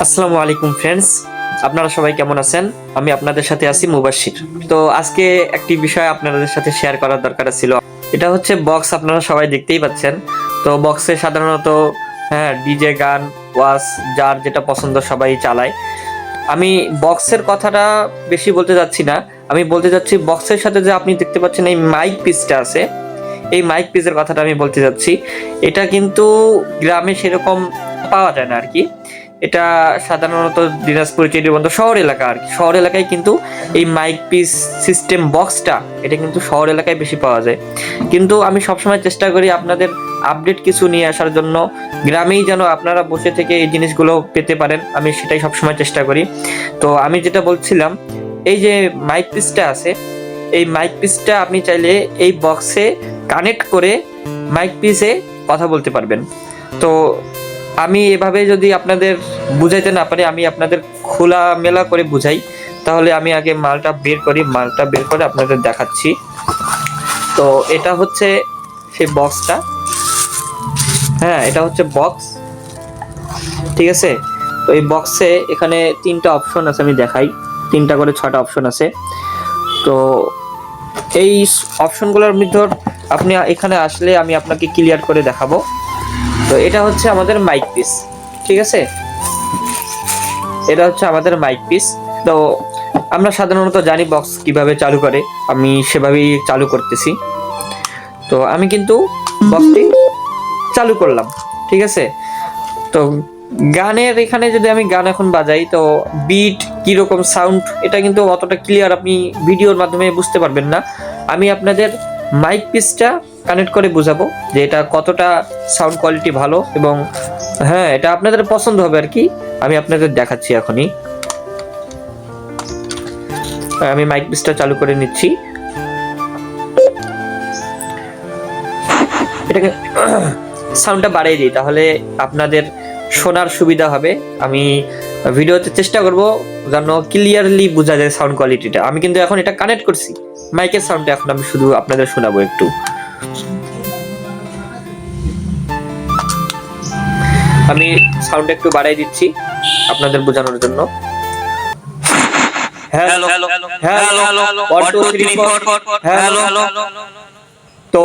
আসসালামু আলাইকুম ফ্রেন্ডস, আপনারা সবাই কেমন আছেন? আমি আপনাদের সাথে আছি মুবাশশির। তো আজকে একটি বিষয় আপনাদের সাথে শেয়ার করার দরকার ছিল। এটা হচ্ছে বক্স, আপনারা সবাই দেখতেই পাচ্ছেন। তো বক্সে সাধারণত ডিজে গান ওয়াজ যার যেটা পছন্দ সবাই চালায়। আমি বক্সের কথাটা বেশি বলতে যাচ্ছি না, আমি বলতে যাচ্ছি বক্সের সাথে যে আপনি দেখতে পাচ্ছেন এই মাইক পিসটা আছে, এই মাইক পিসের কথাটা আমি বলতে যাচ্ছি। এটা কিন্তু গ্রামে সেরকম পাওয়া যায় না আর কি। এটা সাধারণত দিনাজপুর চিড়িবন্ধ শহর এলাকা আর কি। শহর এলাকায় কিন্তু এই মাইক পিস সিস্টেম বক্সটা এটা কিন্তু শহর এলাকায় বেশি পাওয়া যায়। কিন্তু আমি সবসময় চেষ্টা করি আপনাদের আপডেট কিছু নিয়ে আসার জন্য, গ্রামেই যেন আপনারা বসে থেকে এই জিনিসগুলো পেতে পারেন, আমি সেটাই সবসময় চেষ্টা করি। তো আমি যেটা বলছিলাম, এই যে মাইক পিসটা আছে, এই মাইক পিসটা আপনি চাইলে এই বক্সে কানেক্ট করে মাইক পিসে কথা বলতে পারবেন। তো আমি এভাবে যদি আপনাদের বুঝাইতে না পারি, আমি আপনাদের খোলামেলা করে বুঝাই। তাহলে আমি আগে মালটা বের করে আপনাদের দেখাচ্ছি। তো এটা হচ্ছে সেই বক্সটা, এটা হচ্ছে বক্স, ঠিক আছে। তো এই বক্সে এখানে 3টা অপশন আছে, আমি দেখাই। 3টা করে 6টা অপশন আছে। তো এই অপশনগুলোর ভিতর আপনি এখানে আসলে আমি আপনাকে ক্লিয়ার করে দেখাবো। তো এটা হচ্ছে আমাদের মাইক পিস, ঠিক আছে। এটা হচ্ছে আমাদের মাইক পিস। তো আমরা সাধারণত জানি বক্স কিভাবে চালু করে, আমি সেভাবেই চালু করতেছি। তো আমি কিন্তু বক্সটি চালু করলাম, ঠিক আছে। তো গানের এখানে যদি আমি গান এখন বাজাই, তো বিট কিরকম সাউন্ড এটা কিন্তু অতটা ক্লিয়ার আপনি ভিডিওর মাধ্যমে বুঝতে পারবেন না। আমি আপনাদের মাইক পিসটা কানেক্ট করে বুঝাবো যে এটা কতটা সাউন্ড কোয়ালিটি ভালো, এবং এটা আপনাদের পছন্দ হবে আর কি। আমি আপনাদের দেখাচ্ছি এখনই। আমি মাইক পিসটা চালু করে নিচ্ছি। এটাকে সাউন্ডটা বাড়িয়ে দিই, তাহলে আপনাদের শোনার সুবিধা হবে। আমি ভিডিওতে চেষ্টা করব যেন ক্লিয়ারলি বোঝা যায় সাউন্ড কোয়ালিটিটা। আমি কিন্তু এখন এটা কানেক্ট করছি মাইকের সাউন্ডটা, এখন আমি শুধু আপনাদের শোনাবো একটু। আমি সাউন্ড একটু বাড়াই দিচ্ছি আপনাদের বোঝানোর জন্য। Hello hello hello 1 2 3 4 hello. তো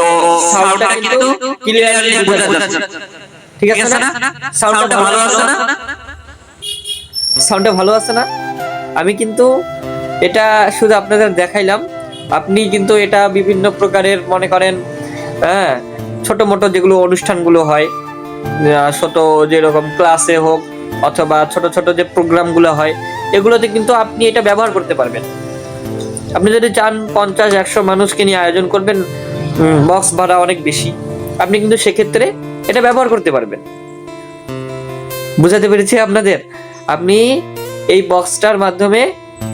সাউন্ডটা কিন্তু ক্লিয়ারলি বোঝা যাচ্ছে, ঠিক আছে না? সাউন্ডটা ভালো আছে না? সাউন্ডটা ভালো আছে না? আমি কিন্তু এটা শুধু আপনাদের দেখাইলাম। আপনি কিন্তু এটা বিভিন্ন প্রকারের মনে করেন ছোট মোটো যেগুলো অনুষ্ঠানগুলো হয়, ছোট যেরকম ক্লাসে হোক অথবা ছোট ছোট যে প্রোগ্রামগুলো হয়, এগুলোতে কিন্তু আপনি এটা ব্যবহার করতে পারবেন। আপনি যদি চান 50-100 মানুষকে নিয়ে আয়োজন করবেন, বক্স ভাড়া অনেক বেশি, আপনি কিন্তু সেক্ষেত্রে এটা ব্যবহার করতে পারবেন। বুঝাতে পেরেছি আপনাদের? আপনি এই বক্সটার মাধ্যমে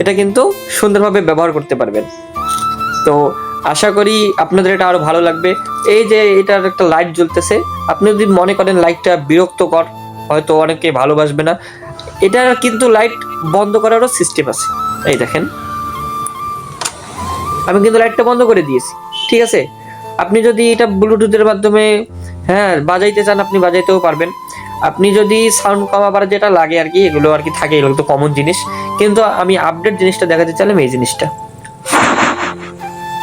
এটা কিন্তু সুন্দরভাবে ব্যবহার করতে পারবেন। তো আশা করি আপনাদের এটা আরো ভালো লাগবে। এই যে এটার একটা লাইট জ্বলতেছে, আপনি যদি মনে করেন লাইটটা বিরক্তকর, হয়তো অনেকে ভালোবাসবে না, এটার কিন্তু লাইট বন্ধ করারও সিস্টেম আছে। এই দেখেন, আমি কিন্তু লাইটটা বন্ধ করে দিয়েছি, ঠিক আছে। আপনি যদি এটা ব্লুটুথের মাধ্যমে বাজাইতে চান, আপনি বাজাইতেও পারবেন। আপনি যদি সাউন্ড কমাবার যেটা লাগে আর কি, এগুলো আর কি থাকে, এগুলো তো কমন জিনিস। কিন্তু আমি আপডেট জিনিসটা দেখাতে চাইলাম, এই জিনিসটা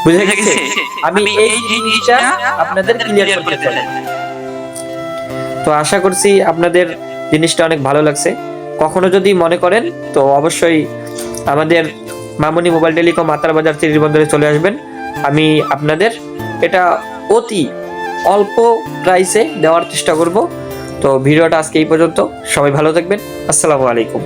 বুঝে গেছে। আমি এই জিনিসটা আপনাদের ক্লিয়ার করতে চাই। তো আশা করছি আপনাদের জিনিসটা অনেক ভালো লাগছে। কখনো যদি মনে করেন তো অবশ্যই আমাদের মামুনি মোবাইল টেলিকম আতার বাজার চিড়িবন্দরে চলে আসবেন। আমি আপনাদের এটা অতি অল্প প্রাইসে দেওয়ার চেষ্টা করব। তো ভিডিওটা আজকে এই পর্যন্ত। সবাই ভালো থাকবেন। আসসালামু আলাইকুম।